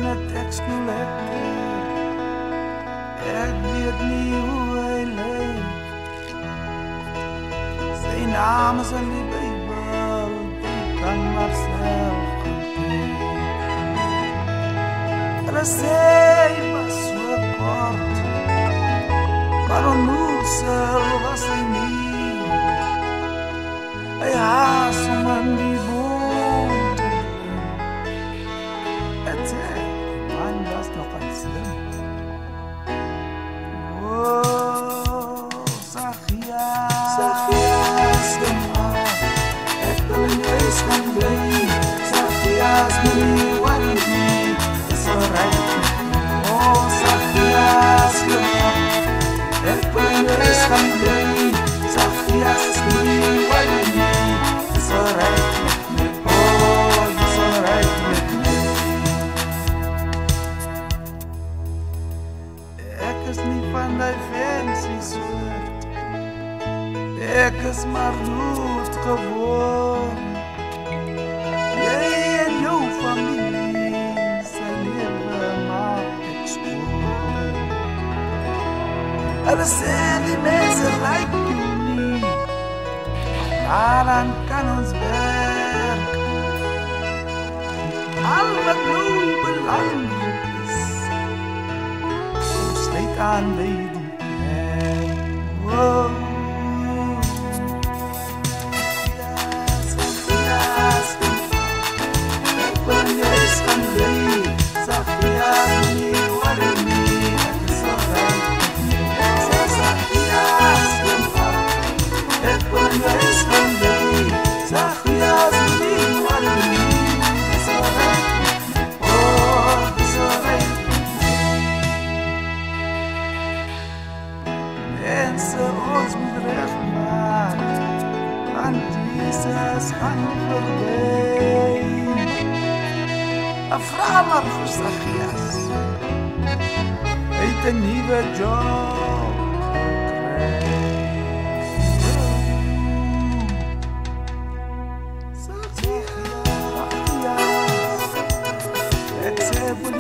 en het tekst nu lekker. Ik weet niet hoe hij leeft. Zijn naam is in die Bijbel, die kan maar zelf gaan kijken. Hulle sê was so kort, maar onnozel was hy nie. Hy haas om in die boom te doen. Het sê, die man was nog aan slim. Sagias, kom aan, ek wil in jou huis gaan bly. Sagias, moenie worry nie, is alright met my. Oh, Sagias, kom aan, ek wil in jou huis gaan bly. Sagias, moenie worry nie, is alright met my. Oh, is alright met my. Ek is nie van die fancy soort. Ek is maar dood gewoon. Jy en jou familie sy lewe maak ek spoor. Hulle sê die mense like you nie, daaraan kan ons werk. Al wat nou belangrik is, ons sluit aan by die kerk. Wow. Ons moet recht maak, want Jesus gaan voorbij. Vra maar vir Sagias, hy het 'n nuwe job gekry. Sagias, ek sê vir